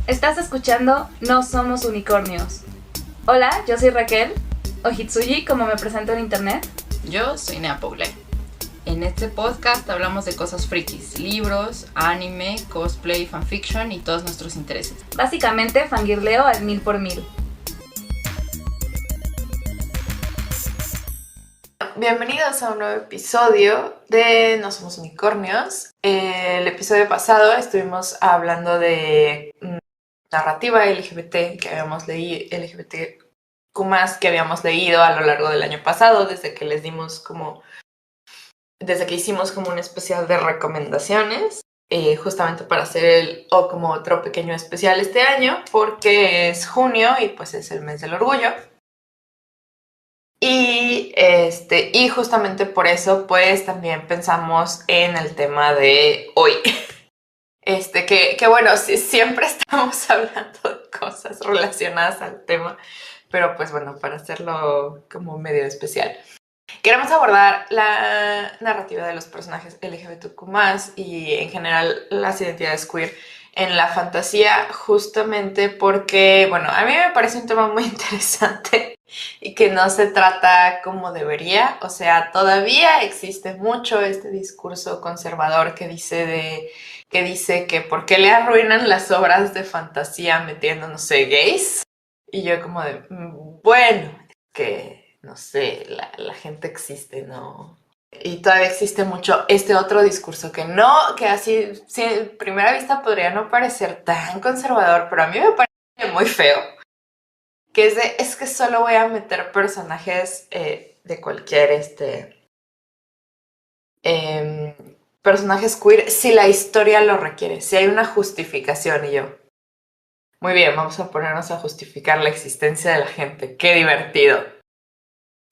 Estás escuchando No Somos Unicornios. Hola, yo soy Raquel, o Hitsuji como me presento en internet. Yo soy Nea Paula. En este podcast hablamos de cosas frikis, libros, anime, cosplay, fanfiction y todos nuestros intereses. Básicamente fangirleo al 1000%. Bienvenidos a un nuevo episodio de No Somos Unicornios. El episodio pasado estuvimos hablando de narrativa LGBT que habíamos leído, LGBTQ+, que habíamos leído a lo largo del año pasado, desde que hicimos como un especial de recomendaciones, justamente para hacer como otro pequeño especial este año, porque es junio y pues es el mes del orgullo. Y justamente por eso pues también pensamos en el tema de hoy. Que bueno, siempre estamos hablando de cosas relacionadas al tema, pero pues bueno, para hacerlo como medio especial. Queremos abordar la narrativa de los personajes LGBTQ+, y en general las identidades queer en la fantasía, justamente porque, bueno, a mí me parece un tema muy interesante y que no se trata como debería. O sea, todavía existe mucho este discurso conservador que dice que por qué le arruinan las obras de fantasía metiendo, no sé, gays. Y yo como de, bueno, que no sé, la gente existe, ¿no? Y todavía existe mucho este otro discurso que así, sí, a primera vista podría no parecer tan conservador, pero a mí me parece muy feo. Que es que solo voy a meter personajes de cualquier, personajes queer si la historia lo requiere, si hay una justificación. Y yo, muy bien, vamos a ponernos a justificar la existencia de la gente, qué divertido.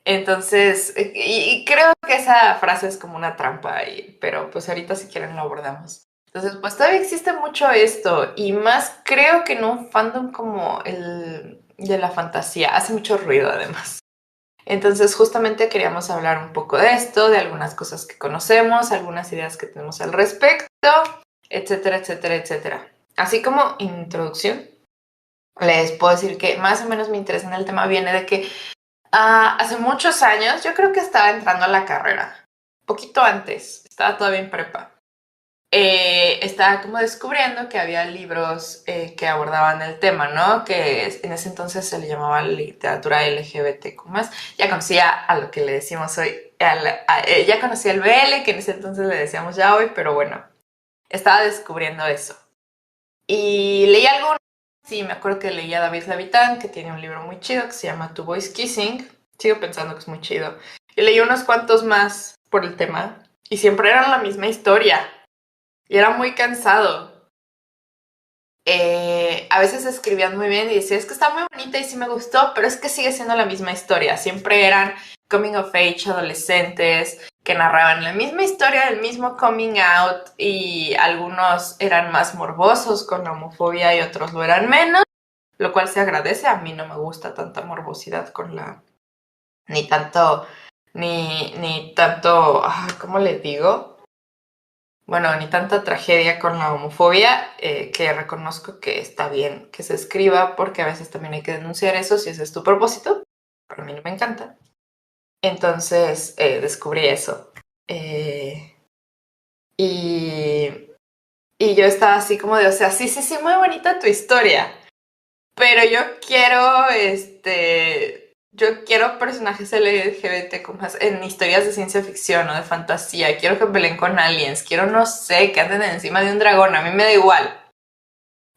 Entonces, y creo que esa frase es como una trampa, pero pues ahorita si quieren lo abordamos. Entonces, pues todavía existe mucho esto, y más creo que en un fandom como el de la fantasía, hace mucho ruido además. Entonces, justamente queríamos hablar un poco de esto, de algunas cosas que conocemos, algunas ideas que tenemos al respecto, etcétera, etcétera, etcétera. Así como introducción, les puedo decir que más o menos mi interés en el tema viene de que hace muchos años, yo creo que estaba entrando a la carrera, poquito antes, estaba todavía en prepa. Estaba como descubriendo que había libros que abordaban el tema, ¿no? Que en ese entonces se le llamaba literatura LGBTQ+. Ya conocía a lo que le decimos hoy, ya conocía el BL, que en ese entonces le decíamos ya hoy, pero bueno, estaba descubriendo eso. Y leí algunos. Sí, me acuerdo que leí a David Levitan, que tiene un libro muy chido que se llama Two Boys Kissing. Sigo pensando que es muy chido. Y leí unos cuantos más por el tema. Y siempre eran la misma historia. Y era muy cansado. A veces escribían muy bien y decía, es que está muy bonita y sí me gustó, pero es que sigue siendo la misma historia. Siempre eran coming of age, adolescentes, que narraban la misma historia, el mismo coming out, y algunos eran más morbosos con la homofobia y otros lo eran menos, lo cual se agradece. A mí no me gusta tanta morbosidad ni tanto, ¿cómo le digo? Bueno, ni tanta tragedia con la homofobia, que reconozco que está bien que se escriba, porque a veces también hay que denunciar eso si ese es tu propósito, pero a mí no me encanta. Entonces descubrí eso. Y yo estaba así como de, o sea, sí, muy bonita tu historia, pero yo quiero personajes LGBT en historias de ciencia ficción o de fantasía. Quiero que peleen con aliens, quiero, no sé, que anden encima de un dragón, a mí me da igual,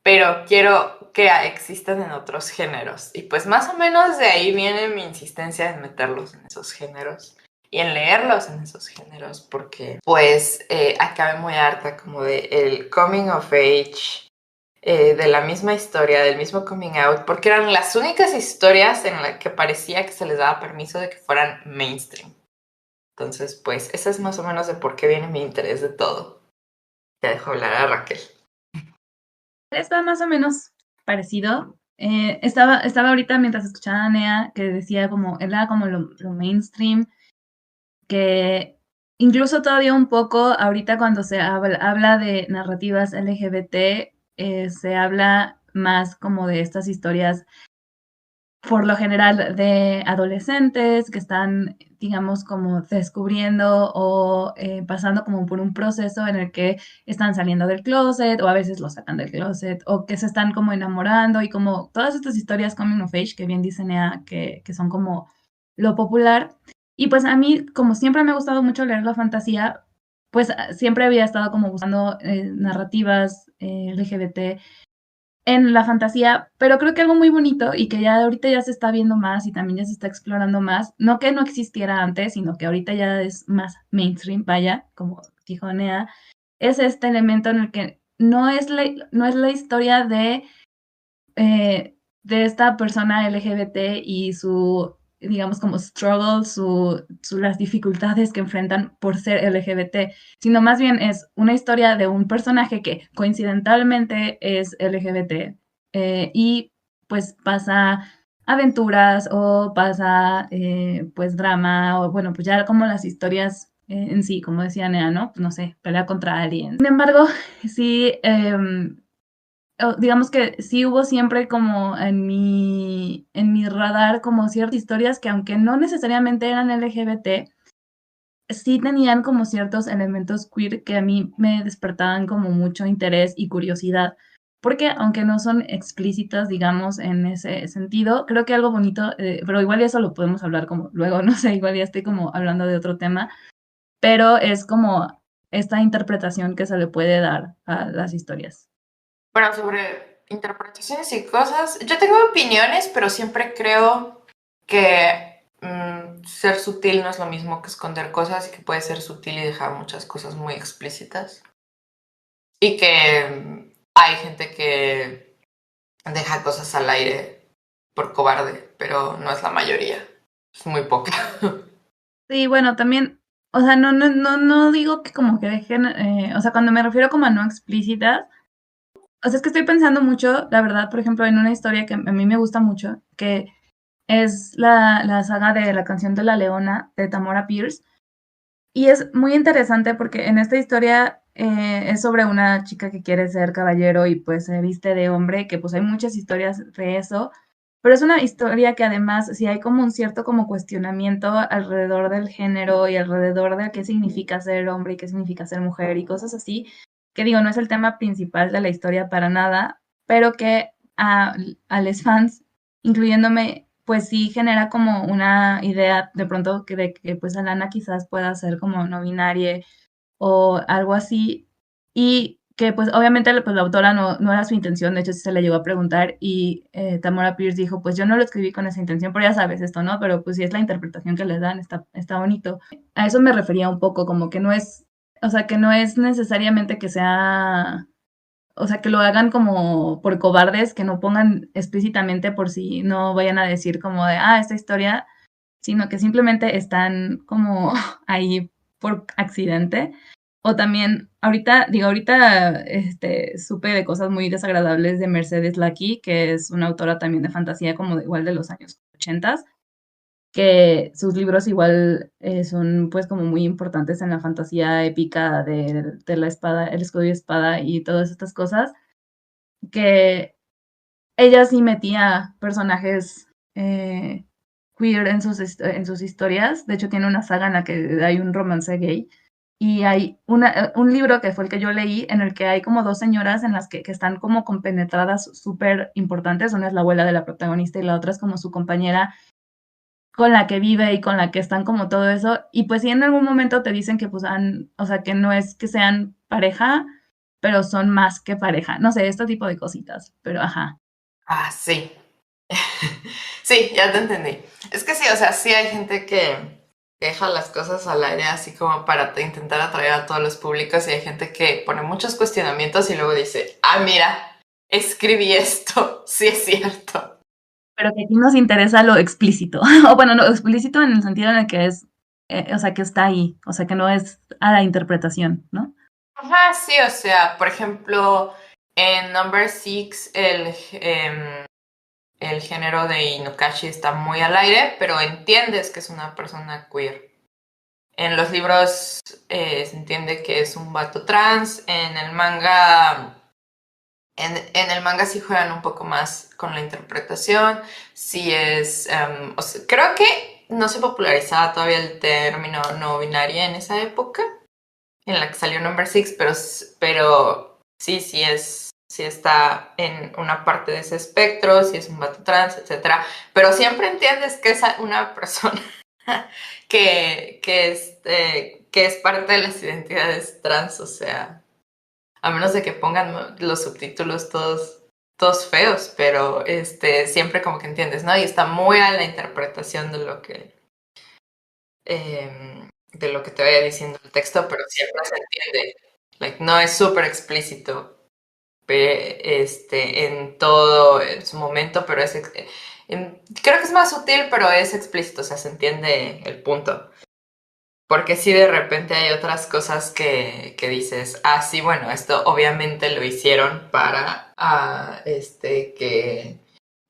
pero quiero que existan en otros géneros. Y pues más o menos de ahí viene mi insistencia en meterlos en esos géneros y en leerlos en esos géneros, porque pues acabé muy harta como de el coming of age, de la misma historia, del mismo coming out, porque eran las únicas historias en las que parecía que se les daba permiso de que fueran mainstream. Entonces, pues, esa es más o menos de por qué viene mi interés de todo. Te dejo hablar a Raquel. Está más o menos parecido. Estaba ahorita mientras escuchaba a Nea que decía como, era como lo mainstream, que incluso todavía un poco, ahorita cuando se habla de narrativas LGBT, se habla más como de estas historias, por lo general, de adolescentes que están, digamos, como descubriendo o pasando como por un proceso en el que están saliendo del closet o a veces lo sacan del closet o que se están como enamorando y como todas estas historias coming of age que bien dice Nea que son como lo popular. Y pues a mí, como siempre me ha gustado mucho leer la fantasía, pues siempre había estado como buscando narrativas LGBT en la fantasía, pero creo que algo muy bonito y que ya ahorita ya se está viendo más y también ya se está explorando más, no que no existiera antes, sino que ahorita ya es más mainstream, vaya, como dijo Nea, es este elemento en el que no es la historia de esta persona LGBT y su, digamos, como struggle, las dificultades que enfrentan por ser LGBT, sino más bien es una historia de un personaje que coincidentalmente es LGBT y pues pasa aventuras o pasa pues drama o bueno, pues ya como las historias en sí, como decía Nea, ¿no? Pues no sé, pelea contra alguien. Sin embargo, sí, digamos que sí hubo siempre como en mi radar como ciertas historias que aunque no necesariamente eran LGBT, sí tenían como ciertos elementos queer que a mí me despertaban como mucho interés y curiosidad. Porque aunque no son explícitas, digamos, en ese sentido, creo que algo bonito, pero igual eso lo podemos hablar como luego, no sé, igual ya estoy como hablando de otro tema, pero es como esta interpretación que se le puede dar a las historias. Bueno, sobre interpretaciones y cosas, yo tengo opiniones, pero siempre creo que ser sutil no es lo mismo que esconder cosas y que puede ser sutil y dejar muchas cosas muy explícitas. Y que hay gente que deja cosas al aire por cobarde, pero no es la mayoría, es muy poca. Sí, bueno, también, o sea, no digo que como que dejen, o sea, cuando me refiero como a no explícitas, o sea, es que estoy pensando mucho, la verdad, por ejemplo, en una historia que a mí me gusta mucho, que es la saga de la canción de la Leona de Tamora Pierce, y es muy interesante porque en esta historia es sobre una chica que quiere ser caballero y pues se viste de hombre, que pues hay muchas historias de eso, pero es una historia que además sí hay como un cierto como cuestionamiento alrededor del género y alrededor de qué significa ser hombre y qué significa ser mujer y cosas así, que digo, no es el tema principal de la historia para nada, pero que a los fans, incluyéndome, pues sí genera como una idea de pronto que de que pues Alana quizás pueda ser como no binaria o algo así, y que pues obviamente pues la autora no era su intención, de hecho sí se le llegó a preguntar y Tamora Pierce dijo, pues yo no lo escribí con esa intención, pero ya sabes esto, ¿no? Pero pues sí es la interpretación que le dan, está bonito. A eso me refería un poco, como que no es, o sea, que no es necesariamente que sea, o sea, que lo hagan como por cobardes, que no pongan explícitamente por si no vayan a decir como de, esta historia, sino que simplemente están como ahí por accidente. O también, ahorita supe de cosas muy desagradables de Mercedes Lackey, que es una autora también de fantasía como de, igual de los años 80, que sus libros igual son pues como muy importantes en la fantasía épica de la espada, el escudo y espada y todas estas cosas, que ella sí metía personajes queer en sus historias. De hecho, tiene una saga en la que hay un romance gay. Y hay un libro que fue el que yo leí en el que hay como dos señoras en las que están como compenetradas súper importantes. Una es la abuela de la protagonista y la otra es como su compañera con la que vive y con la que están como todo eso. Y pues sí en algún momento te dicen que pues o sea, que no es que sean pareja, pero son más que pareja. No sé, este tipo de cositas, pero ajá. Ah, sí. Sí, ya te entendí. Es que sí, o sea, sí hay gente que deja las cosas al aire así como para intentar atraer a todos los públicos y hay gente que pone muchos cuestionamientos y luego dice, mira, escribí esto, sí es cierto. Pero que aquí nos interesa lo explícito. O bueno, lo explícito en el sentido en el que es, o sea, que está ahí, o sea, que no es a la interpretación, ¿no? Ajá, sí, o sea, por ejemplo, en Number Six el género de Inukashi está muy al aire, pero entiendes que es una persona queer. En los libros se entiende que es un vato trans, en el manga En el manga sí juegan un poco más con la interpretación, sí es, o sea, creo que no se popularizaba todavía el término no binaria en esa época, en la que salió Number Six, pero sí, sí está en una parte de ese espectro, sí es un vato trans, etcétera, pero siempre entiendes que es una persona que es parte de las identidades trans, o sea, a menos de que pongan los subtítulos todos feos, pero siempre como que entiendes, ¿no? Y está muy a la interpretación de lo que te vaya diciendo el texto, pero siempre se entiende. Like, no es súper explícito en todo en su momento, pero creo que es más sutil, pero es explícito, o sea, se entiende el punto. Porque sí, de repente hay otras cosas que dices, ah, sí, bueno, esto obviamente lo hicieron para que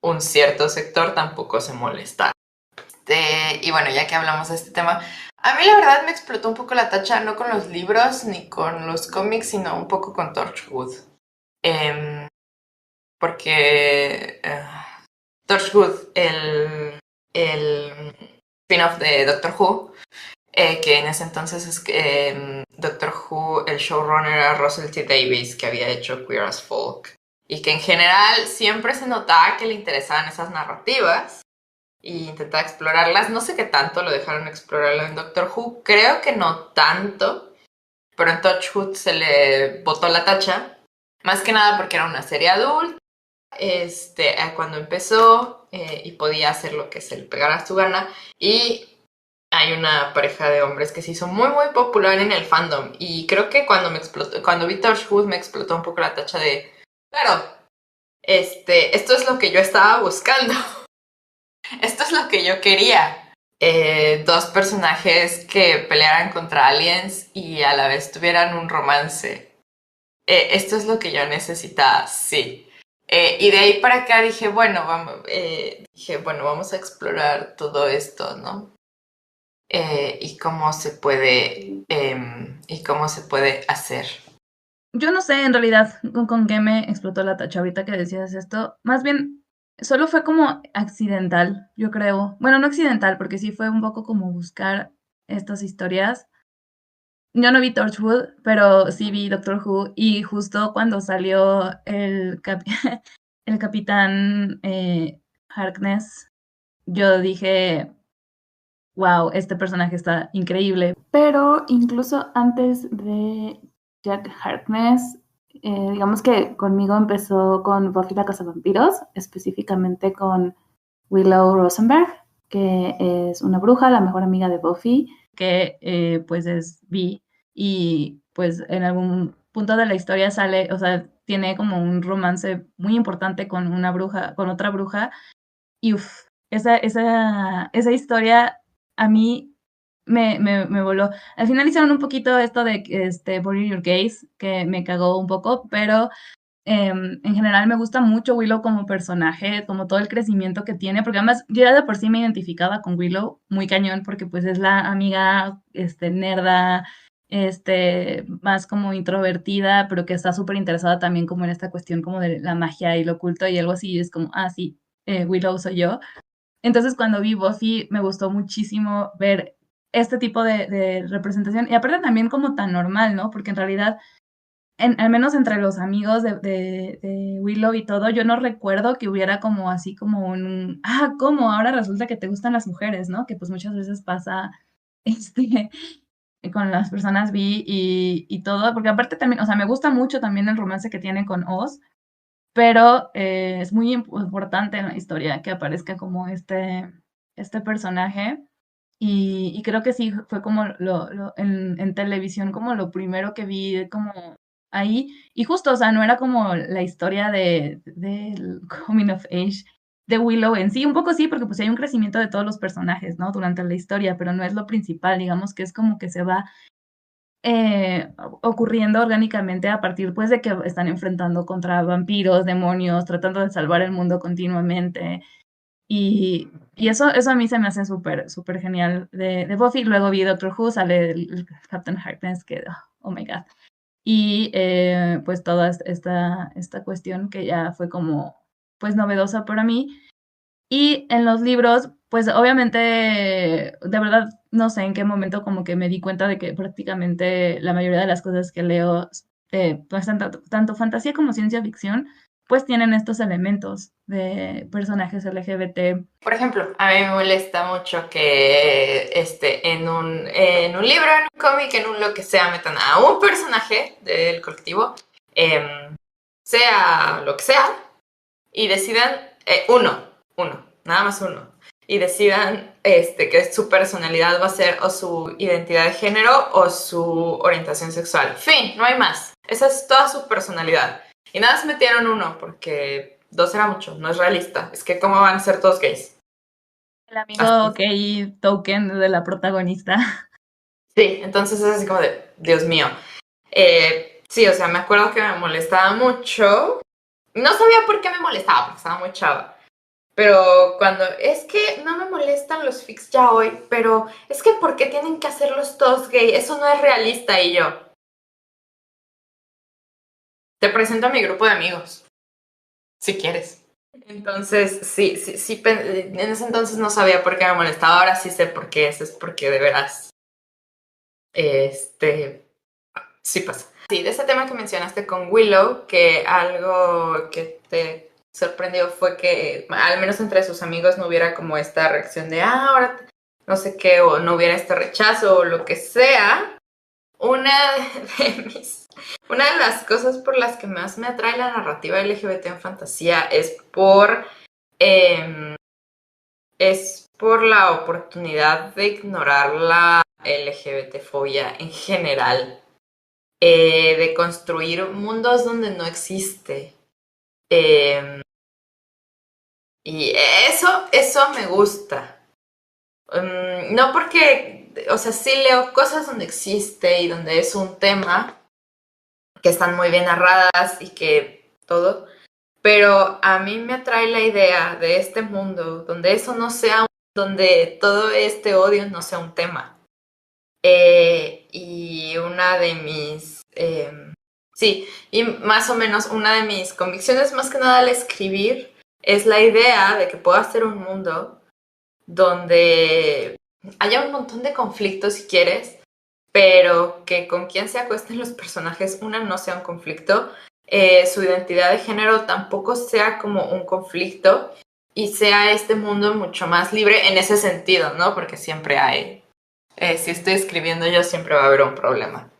un cierto sector tampoco se molesta. Y bueno, ya que hablamos de este tema, a mí la verdad me explotó un poco la tacha, no con los libros ni con los cómics, sino un poco con Torchwood. Porque Torchwood, el spin-off de Doctor Who, que en ese entonces es que Doctor Who, el showrunner era Russell T. Davies, que había hecho Queer as Folk, y que en general siempre se notaba que le interesaban esas narrativas y intentaba explorarlas. No sé qué tanto lo dejaron explorarlo en Doctor Who, creo que no tanto, pero en Torchwood se le botó la tacha, más que nada porque era una serie adulta, cuando empezó, y podía hacer lo que se le pegara a su gana, y hay una pareja de hombres que se hizo muy muy popular en el fandom, y creo que cuando vi Torchwood me explotó un poco la tacha de, claro, esto es lo que yo estaba buscando, esto es lo que yo quería. Dos personajes que pelearan contra aliens y a la vez tuvieran un romance. Esto es lo que yo necesitaba, sí. Y de ahí para acá dije, bueno, vamos a explorar todo esto, ¿no? Y cómo se puede hacer. Yo no sé en realidad con qué me explotó la tacha ahorita que decías esto. Más bien, solo fue como accidental, yo creo. Bueno, no accidental, porque sí fue un poco como buscar estas historias. Yo no vi Torchwood, pero sí vi Doctor Who, y justo cuando salió el capitán Harkness, yo dije, wow, este personaje está increíble. Pero incluso antes de Jack Harkness, digamos que conmigo empezó con Buffy la Cazavampiros, específicamente con Willow Rosenberg, que es una bruja, la mejor amiga de Buffy, que pues es bi, y pues en algún punto de la historia sale, o sea, tiene como un romance muy importante con una bruja, con otra bruja, y esa historia a mí me voló. Al final hicieron un poquito esto de Bury Your Gaze, que me cagó un poco, pero en general me gusta mucho Willow como personaje, como todo el crecimiento que tiene, porque además yo ya de por sí me identificaba con Willow muy cañón, porque pues es la amiga nerda, más como introvertida, pero que está súper interesada también como en esta cuestión como de la magia y lo oculto y algo así, y es como, ah, sí, Willow soy yo. Entonces, cuando vi Buffy, me gustó muchísimo ver este tipo de representación, y aparte también como tan normal, ¿no? Porque en realidad, al menos entre los amigos de Willow y todo, yo no recuerdo que hubiera como así como ¿cómo? Ahora resulta que te gustan las mujeres, ¿no? Que pues muchas veces pasa, este, con las personas bi y todo, porque aparte también, o sea, me gusta mucho también el romance que tiene con Oz, pero es muy importante en la historia que aparezca como este personaje, y creo que sí fue como en televisión como lo primero que vi como ahí, y justo, o sea, no era como la historia del coming of age de Willow en sí, un poco sí, porque pues hay un crecimiento de todos los personajes, ¿no? Durante la historia, pero no es lo principal, digamos que es como que se va ocurriendo orgánicamente a partir pues de que están enfrentando contra vampiros, demonios, tratando de salvar el mundo continuamente. Y eso a mí se me hace súper, súper genial de Buffy. Luego vi Doctor Who, sale el Captain Harkness, que, oh my God. y pues toda esta cuestión que ya fue como pues novedosa para mí. Y en los libros, pues obviamente, de verdad, no sé en qué momento como que me di cuenta de que prácticamente la mayoría de las cosas que leo, pues tanto fantasía como ciencia ficción, pues tienen estos elementos de personajes LGBT. Por ejemplo, a mí me molesta mucho que en un libro, en un cómic, en un lo que sea, metan a un personaje del colectivo, sea lo que sea, y decidan nada más uno, y decidan que su personalidad va a ser o su identidad de género o su orientación sexual. Fin, no hay más. Esa es toda su personalidad. Y nada más metieron uno porque dos era mucho, no es realista. Es que cómo van a ser todos gays. El amigo Así. gay token de la protagonista. Sí, entonces es así como de, Dios mío. Sí, o sea, me acuerdo que me molestaba mucho. No sabía por qué me molestaba, porque estaba muy chava. Pero cuando, es que no me molestan los fics ya hoy, pero es que ¿por qué tienen que hacerlos todos gay? Eso no es realista. Y yo, te presento a mi grupo de amigos, si quieres. Entonces, sí, en ese entonces no sabía por qué me molestaba, ahora sí sé por qué, eso es porque de veras, sí pasa. Sí, de ese tema que mencionaste con Willow, que algo que te sorprendió fue que al menos entre sus amigos no hubiera como esta reacción de, ahora no sé qué, o no hubiera este rechazo o lo que sea. Una una de las cosas por las que más me atrae la narrativa LGBT en fantasía em, es por la oportunidad de ignorar la LGBT-fobia en general, de construir mundos donde no existe. Y eso me gusta. No porque, o sea, sí leo cosas donde existe y donde es un tema que están muy bien narradas y que todo, pero a mí me atrae la idea de este mundo donde eso no sea, donde todo este odio no sea un tema. Y una de mis, sí, y más o menos una de mis convicciones más que nada al escribir es la idea de que pueda ser un mundo donde haya un montón de conflictos si quieres, pero que con quien se acuesten los personajes, una, no sea un conflicto, su identidad de género tampoco sea como un conflicto y sea este mundo mucho más libre en ese sentido, ¿no? Porque siempre hay, si estoy escribiendo yo, siempre va a haber un problema.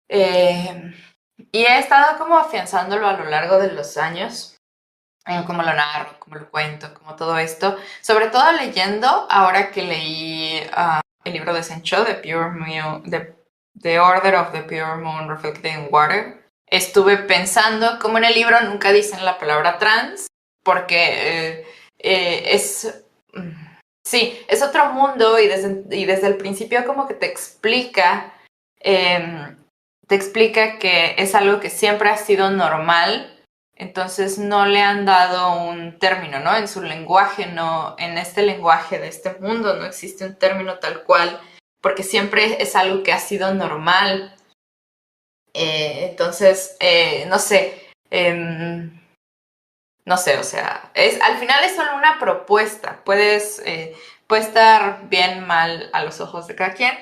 Y he estado como afianzándolo a lo largo de los años, cómo lo narro, cómo lo cuento, como todo esto. Sobre todo leyendo, ahora que leí el libro de Sencho, The Order of the Pure Moon Reflecting Water, estuve pensando, como en el libro nunca dicen la palabra trans, porque es... Sí, es otro mundo y desde el principio como que te explica que es algo que siempre ha sido normal. Entonces no le han dado un término, ¿no? En su lenguaje, no, en este lenguaje de este mundo no existe un término tal cual, porque siempre es algo que ha sido normal. Entonces, no sé, no sé, o sea, al final es solo una propuesta. Puede estar bien, mal a los ojos de cada quien,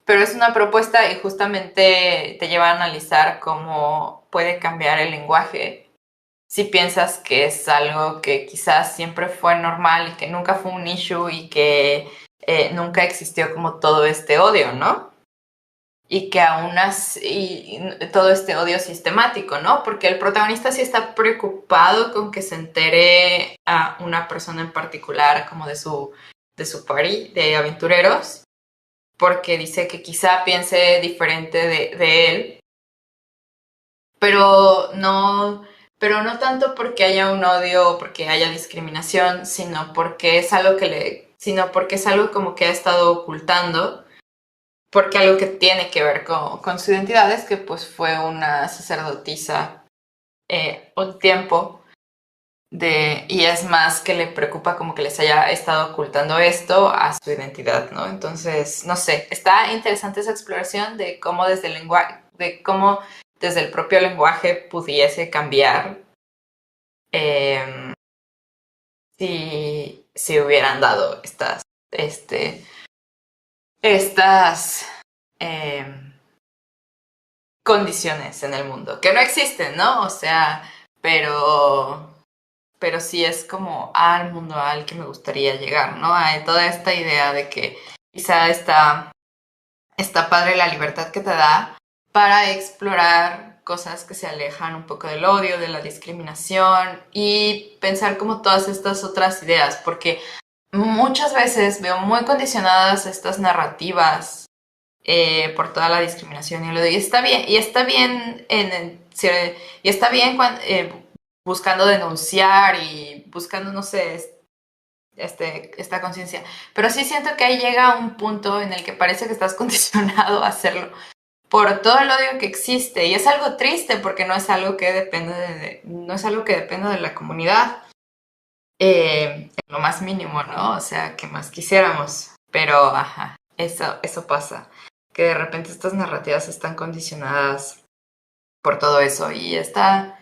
pero es una propuesta y justamente te lleva a analizar cómo puede cambiar el lenguaje si piensas que es algo que quizás siempre fue normal y que nunca fue un issue y que nunca existió como todo este odio, ¿no? Y que aún así, todo este odio sistemático, ¿no? Porque el protagonista sí está preocupado con que se entere a una persona en particular como de su party, de aventureros, porque dice que quizá piense diferente de él, pero no tanto porque haya un odio o porque haya discriminación, sino porque es algo sino porque es algo como que ha estado ocultando, porque algo que tiene que ver con su identidad es que pues fue una sacerdotisa un tiempo y es más que le preocupa como que les haya estado ocultando esto a su identidad, ¿no? Entonces, no sé, está interesante esa exploración de cómo desde el lenguaje, de cómo desde el propio lenguaje pudiese cambiar si hubieran dado estas condiciones en el mundo, que no existen, ¿no? O sea, pero sí es como al mundo al que me gustaría llegar, ¿no? A toda esta idea de que quizá está padre la libertad que te da para explorar cosas que se alejan un poco del odio, de la discriminación y pensar como todas estas otras ideas, porque muchas veces veo muy condicionadas estas narrativas por toda la discriminación y lo de, y está bien y está bien buscando denunciar y buscando, no sé, esta conciencia. Pero sí siento que ahí llega un punto en el que parece que estás condicionado a hacerlo por todo el odio que existe. Y es algo triste porque no es algo que depende no es algo que dependa de la comunidad. En lo más mínimo, ¿no? O sea, que más quisiéramos. Pero, ajá, eso pasa. Que de repente estas narrativas están condicionadas por todo eso. Y está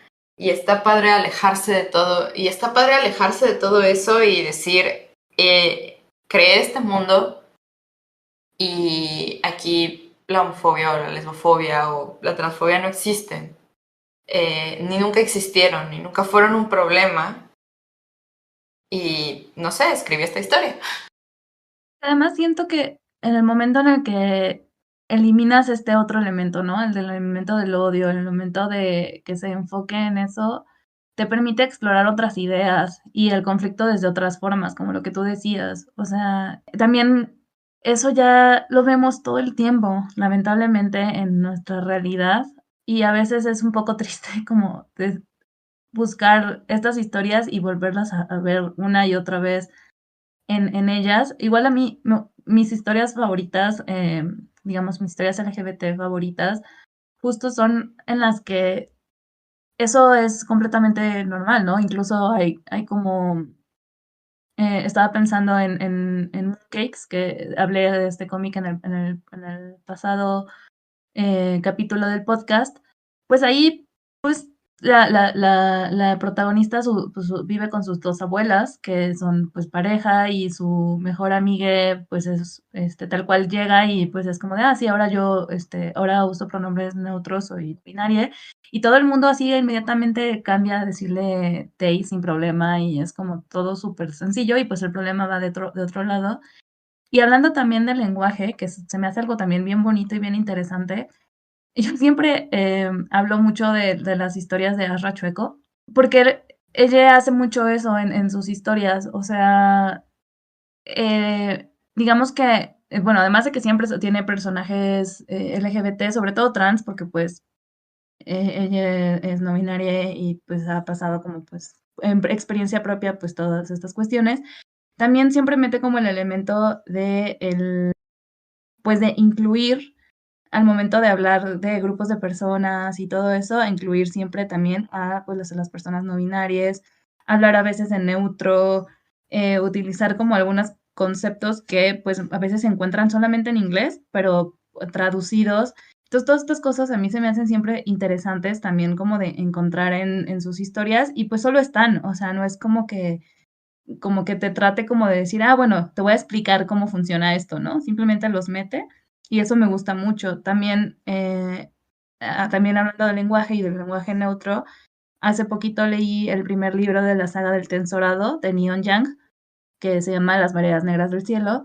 padre alejarse de todo. Y está padre alejarse de todo eso y decir, creé este mundo y aquí la homofobia o la lesbofobia o la transfobia no existen. Ni nunca existieron, ni nunca fueron un problema. Y, no sé, escribí esta historia. Además, siento que en el momento en el que eliminas este otro elemento, ¿no? El del elemento del odio, el elemento de que se enfoque en eso, te permite explorar otras ideas y el conflicto desde otras formas, como lo que tú decías. O sea, también eso ya lo vemos todo el tiempo, lamentablemente, en nuestra realidad. Y a veces es un poco triste como buscar estas historias y volverlas a ver una y otra vez en ellas. Igual a mí, mis historias favoritas, digamos, mis historias LGBT favoritas, justo son en las que eso es completamente normal, ¿no? Incluso hay como, estaba pensando en Mooncakes, que hablé de este cómic en el pasado capítulo del podcast, pues ahí, pues la protagonista vive con sus dos abuelas, que son pues pareja, y su mejor amiga, pues es tal cual llega y pues es como de, sí, ahora yo, ahora uso pronombres neutros, soy binaria, y todo el mundo así inmediatamente cambia a decirle they sin problema, y es como todo súper sencillo, y pues el problema va de otro lado. Y hablando también del lenguaje, que se me hace algo también bien bonito y bien interesante, yo siempre hablo mucho de las historias de Asra Chueco, porque ella hace mucho eso en sus historias. O sea, digamos que, bueno, además de que siempre tiene personajes LGBT, sobre todo trans, porque pues ella es no binaria y pues ha pasado como pues en experiencia propia pues todas estas cuestiones. También siempre mete como el elemento pues de incluir al momento de hablar de grupos de personas y todo eso, a incluir siempre también a pues, las personas no binarias, hablar a veces en neutro, utilizar como algunos conceptos que pues a veces se encuentran solamente en inglés, pero traducidos. Entonces, todas estas cosas a mí se me hacen siempre interesantes también como de encontrar en sus historias y pues solo están, o sea, no es como que te trate como de decir, bueno, te voy a explicar cómo funciona esto, ¿no? Simplemente los mete y eso me gusta mucho. También, también hablando del lenguaje y del lenguaje neutro, hace poquito leí el primer libro de la saga del Tensorado de Neon Yang, que se llama Las mareas negras del cielo,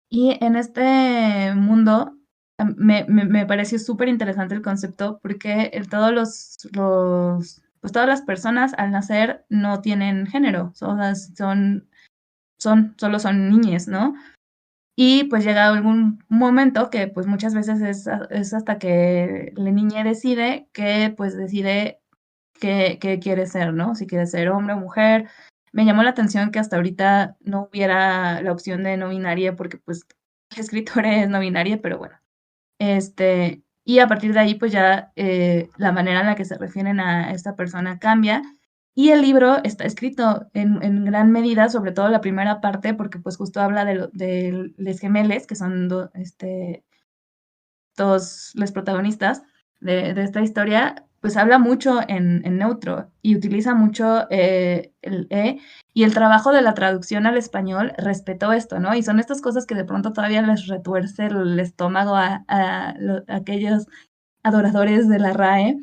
y en este mundo me pareció súper interesante el concepto porque todos pues todas las personas al nacer no tienen género, o sea, solo son niñes, ¿no? Y pues llega algún momento que pues muchas veces es hasta que la niña decide que pues decide qué quiere ser, ¿no? Si quiere ser hombre o mujer. Me llamó la atención que hasta ahorita no hubiera la opción de no binaria porque pues la escritora es no binaria, pero bueno. Y a partir de ahí pues ya la manera en la que se refieren a esta persona cambia. Y el libro está escrito en gran medida, sobre todo la primera parte, porque pues justo habla de Les Gemeles, que son todos los protagonistas de esta historia, pues habla mucho en neutro y utiliza mucho el y el trabajo de la traducción al español respetó esto, ¿no? Y son estas cosas que de pronto todavía les retuerce el estómago a aquellos adoradores de la RAE,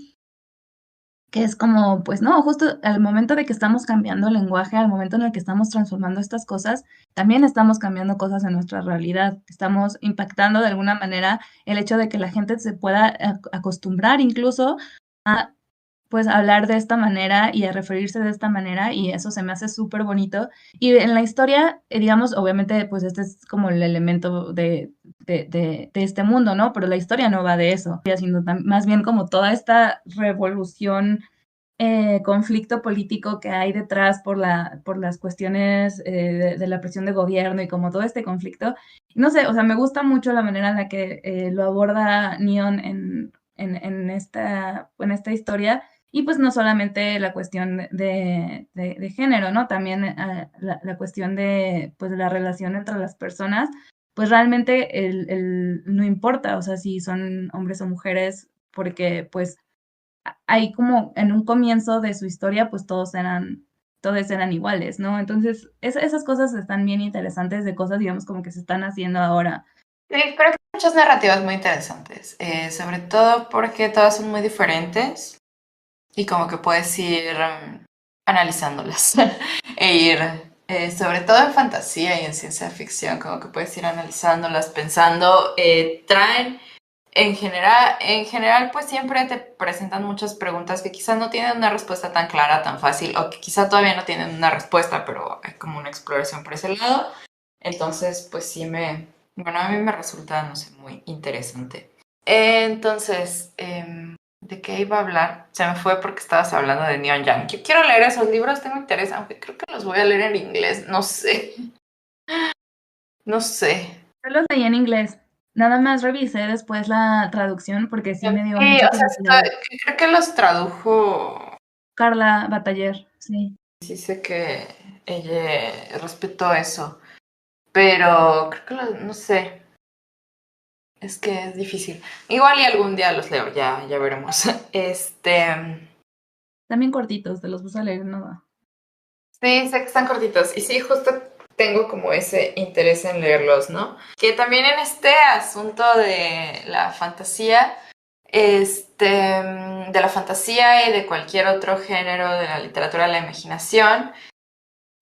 que es como, pues no, justo al momento de que estamos cambiando el lenguaje, al momento en el que estamos transformando estas cosas, también estamos cambiando cosas en nuestra realidad. Estamos impactando de alguna manera el hecho de que la gente se pueda acostumbrar incluso a pues hablar de esta manera y a referirse de esta manera y eso se me hace súper bonito. Y en la historia, digamos, obviamente, pues este es como el elemento de este mundo, ¿no? Pero la historia no va de eso, sino más bien como toda esta revolución, conflicto político que hay detrás por las cuestiones de la presión de gobierno y como todo este conflicto. No sé, o sea, me gusta mucho la manera en la que lo aborda Neon en esta historia y pues no solamente la cuestión de género, ¿no? También la cuestión pues, de la relación entre las personas, pues realmente no importa, o sea, si son hombres o mujeres, porque pues hay como en un comienzo de su historia, pues todos eran iguales, ¿no? Entonces, esas cosas están bien interesantes de cosas, digamos, como que se están haciendo ahora. Sí, creo que hay muchas narrativas muy interesantes, sobre todo porque todas son muy diferentes y como que puedes ir analizándolas e ir, sobre todo en fantasía y en ciencia ficción, como que puedes ir analizándolas, pensando, traen en general, pues siempre te presentan muchas preguntas que quizás no tienen una respuesta tan clara, tan fácil, o que quizá todavía no tienen una respuesta, pero hay como una exploración por ese lado. Entonces, pues sí bueno, a mí me resulta, no sé, muy interesante. Entonces, ¿de qué iba a hablar? Se me fue porque estabas hablando de Neon Yang. Yo quiero leer esos libros, tengo interés, aunque creo que los voy a leer en inglés, no sé. No sé. Yo los leí en inglés. Nada más revisé después la traducción porque sí me dio Sí, mucha o sea, curiosidad. creo que los tradujo. Carla Bataller, sí. Sí sé que ella respetó eso, pero creo que no sé, es que es difícil. Igual y algún día los leo, ya veremos. También cortitos, te los vas a leer, ¿no? Sí, sé que están cortitos y sí, justo tengo como ese interés en leerlos, ¿no? Que también en este asunto de la fantasía, de la fantasía y de cualquier otro género de la literatura de la imaginación,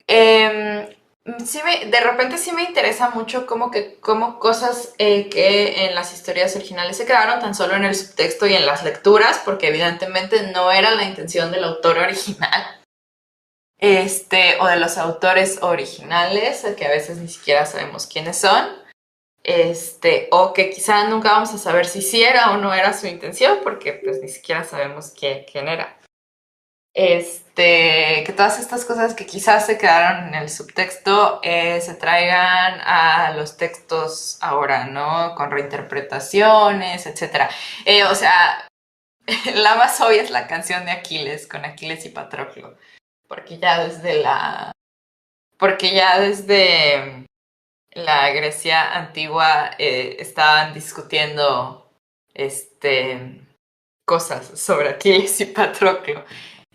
de repente sí me interesa mucho como cosas que en las historias originales se quedaron tan solo en el subtexto y en las lecturas, porque evidentemente no era la intención del autor original, o de los autores originales, que a veces ni siquiera sabemos quiénes son, o que quizá nunca vamos a saber si sí era o no era su intención, porque pues ni siquiera sabemos quién era. Que todas estas cosas que quizás se quedaron en el subtexto se traigan a los textos ahora, ¿no? Con reinterpretaciones, etc. O sea, la más obvia es la canción de Aquiles, con Aquiles y Patroclo, porque porque ya desde la Grecia antigua estaban discutiendo cosas sobre Aquiles y Patroclo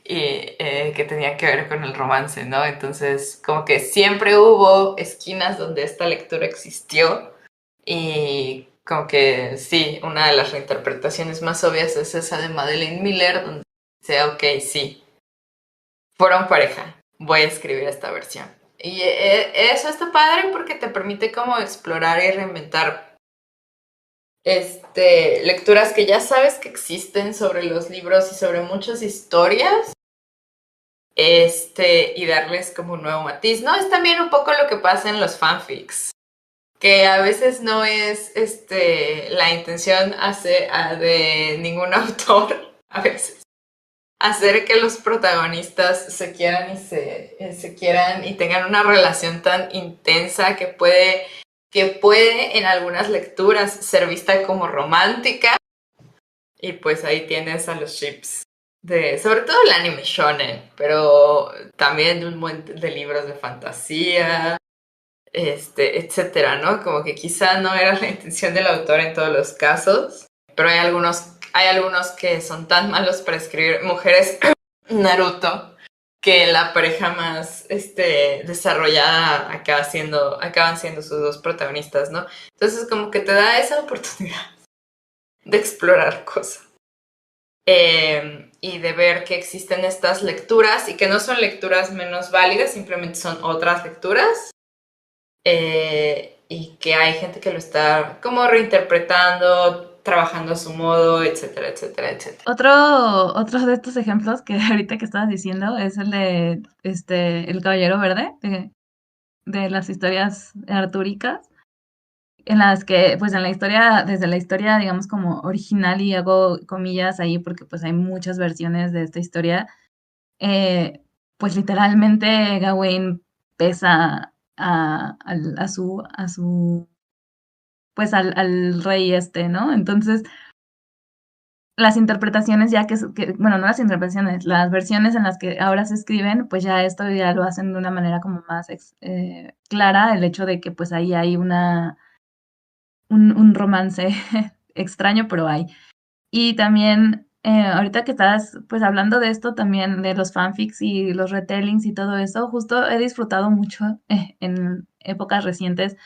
y que tenía que ver con el romance, ¿no? Entonces, como que siempre hubo esquinas donde esta lectura existió y como que sí, una de las reinterpretaciones más obvias es esa de Madeleine Miller, donde dice, ok, sí, fueron pareja, voy a escribir esta versión. Y eso está padre porque te permite como explorar y reinventar lecturas que ya sabes que existen sobre los libros y sobre muchas historias, y darles como un nuevo matiz, ¿no? Es también un poco lo que pasa en los fanfics, que a veces no es la intención de ningún autor, a veces, hacer que los protagonistas se quieran se quieran y tengan una relación tan intensa que puede en algunas lecturas ser vista como romántica, y pues ahí tienes a los ships sobre todo el anime shonen, pero también de un buen de libros de fantasía, etcétera, ¿no? Como que quizá no era la intención del autor en todos los casos, pero hay algunos que son tan malos para escribir mujeres Naruto que la pareja más desarrollada acaban siendo sus dos protagonistas, ¿no? Entonces como que te da esa oportunidad de explorar cosas. Y de ver que existen estas lecturas y que no son lecturas menos válidas, simplemente son otras lecturas, y que hay gente que lo está como reinterpretando, trabajando a su modo, etcétera, etcétera, etcétera. Otro de estos ejemplos que ahorita que estabas diciendo es el de El Caballero Verde, de las historias artúricas, en las que, pues en la historia, desde la historia, digamos, como original, y hago comillas ahí porque pues hay muchas versiones de esta historia, pues literalmente Gawain pesa pues al rey ¿no? Entonces, las interpretaciones ya bueno, no las interpretaciones, las versiones en las que ahora se escriben, pues ya esto ya lo hacen de una manera como más clara, el hecho de que pues ahí hay un romance extraño, pero hay. Y también, ahorita que estás pues hablando de esto también, de los fanfics y los retellings y todo eso, justo he disfrutado mucho en épocas recientes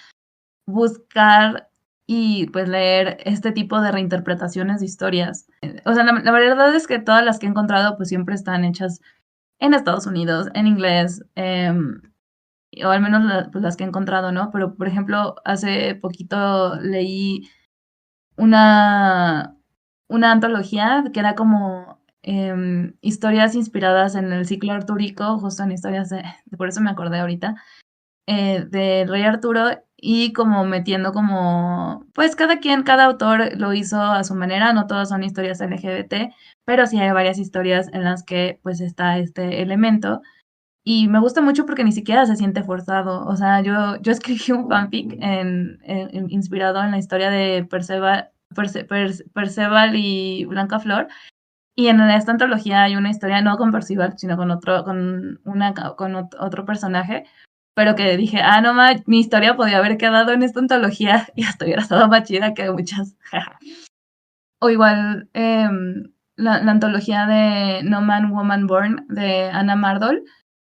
buscar y pues leer este tipo de reinterpretaciones de historias. O sea, la verdad es que todas las que he encontrado pues siempre están hechas en Estados Unidos, en inglés, o al menos pues, las que he encontrado, ¿no? Pero, por ejemplo, hace poquito leí una, una antología que era como historias inspiradas en el ciclo artúrico, justo en historias por eso me acordé ahorita, del Rey Arturo, y como metiendo como, pues cada autor lo hizo a su manera, no todas son historias LGBT, pero sí hay varias historias en las que pues está este elemento. Y me gusta mucho porque ni siquiera se siente forzado. O sea, yo escribí un fanfic inspirado en la historia de Perceval y Blanca Flor. Y en esta antología hay una historia, no con Percival, sino con otro personaje, pero que dije, no mi historia podía haber quedado en esta antología y hasta hubiera estado más chida que muchas. O igual, la antología de No Man, Woman Born de Anna Mardol,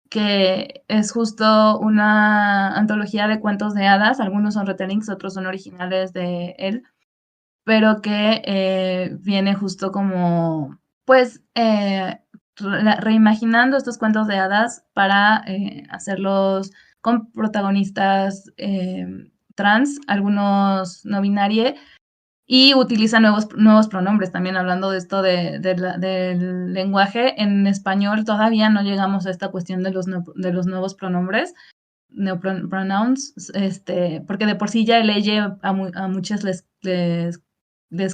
que es justo una antología de cuentos de hadas, algunos son retellings, otros son originales de él, pero que viene justo como, pues, reimaginando estos cuentos de hadas para hacerlos con protagonistas trans, algunos no binarie, y utiliza nuevos pronombres. También hablando de esto del lenguaje, en español todavía no llegamos a esta cuestión de los nuevos pronombres, neopronouns, porque de por sí ya el ella a muchas les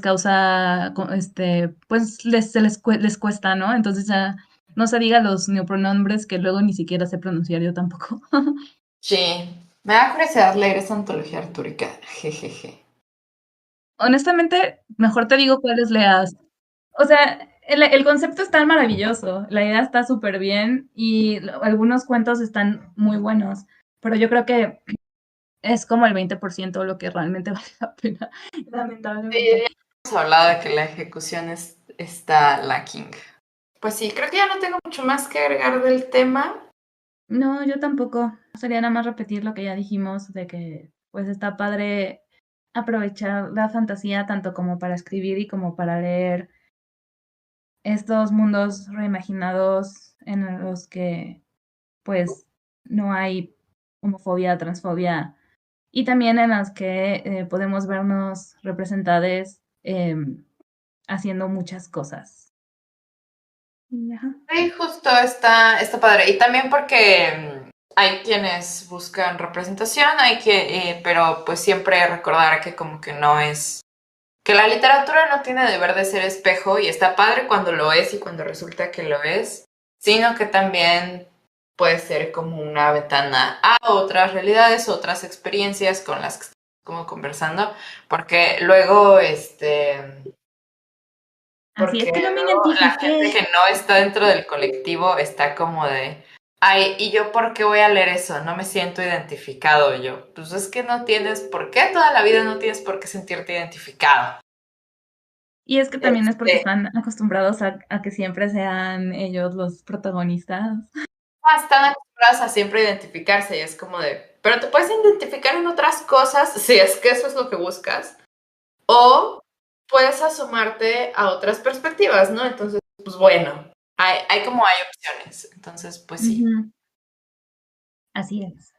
causa, pues les cuesta, ¿no? Entonces ya no se diga los neopronombres que luego ni siquiera sé pronunciar yo tampoco. Sí, me da curiosidad leer esa antología artúrica, jejeje. Honestamente, mejor te digo cuáles leas. O sea, el concepto está maravilloso, la idea está súper bien y algunos cuentos están muy buenos, pero yo creo que es como el 20% lo que realmente vale la pena, Sí, lamentablemente. ya hemos hablado de que la ejecución está lacking. Pues sí, creo que ya no tengo mucho más que agregar del tema. No, yo tampoco. Sería nada más repetir lo que ya dijimos, de que pues está padre aprovechar la fantasía tanto como para escribir y como para leer estos mundos reimaginados en los que pues no hay homofobia, transfobia, y también en las que podemos vernos representadas haciendo muchas cosas. Ajá. Sí, justo está padre. Y también porque hay quienes buscan representación, pero pues siempre recordar que como que no es, que la literatura no tiene deber de ser espejo y está padre cuando lo es y cuando resulta que lo es, sino que también puede ser como una ventana a otras realidades, otras experiencias con las que estamos como conversando, porque luego, Así es que no me luego la gente identifiqué. que no está dentro del colectivo está como de, ay, ¿y yo por qué voy a leer eso? No me siento identificado yo. Pues es que no tienes por qué, toda la vida no tienes por qué sentirte identificado. Y es que también es porque Este, están acostumbrados a que siempre sean ellos los protagonistas. Están acostumbrados a siempre identificarse y es como de, pero te puedes identificar en otras cosas si es que eso es lo que buscas, o puedes asomarte a otras perspectivas, ¿no? Entonces, pues bueno, hay opciones, entonces, pues sí. Ujú. Así es.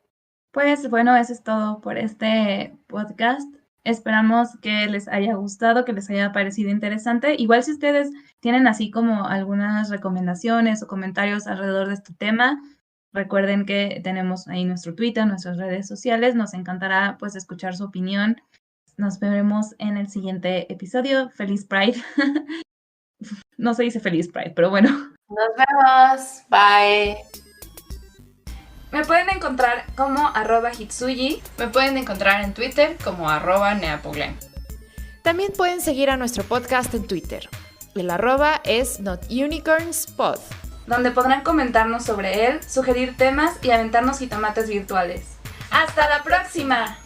Pues bueno, eso es todo por este podcast. Esperamos que les haya gustado, que les haya parecido interesante. Igual si ustedes tienen así como algunas recomendaciones o comentarios alrededor de este tema, recuerden que tenemos ahí nuestro Twitter, nuestras redes sociales. Nos encantará pues escuchar su opinión. Nos veremos en el siguiente episodio. Feliz Pride. No se dice feliz Pride, pero bueno. Nos vemos, bye. Me pueden encontrar como @hitsuyi. Me pueden encontrar en Twitter como @neapoglen. También pueden seguir a nuestro podcast en Twitter. El @ es NotUnicornsPod. Donde podrán comentarnos sobre él, sugerir temas y aventarnos jitomates virtuales. ¡Hasta la próxima!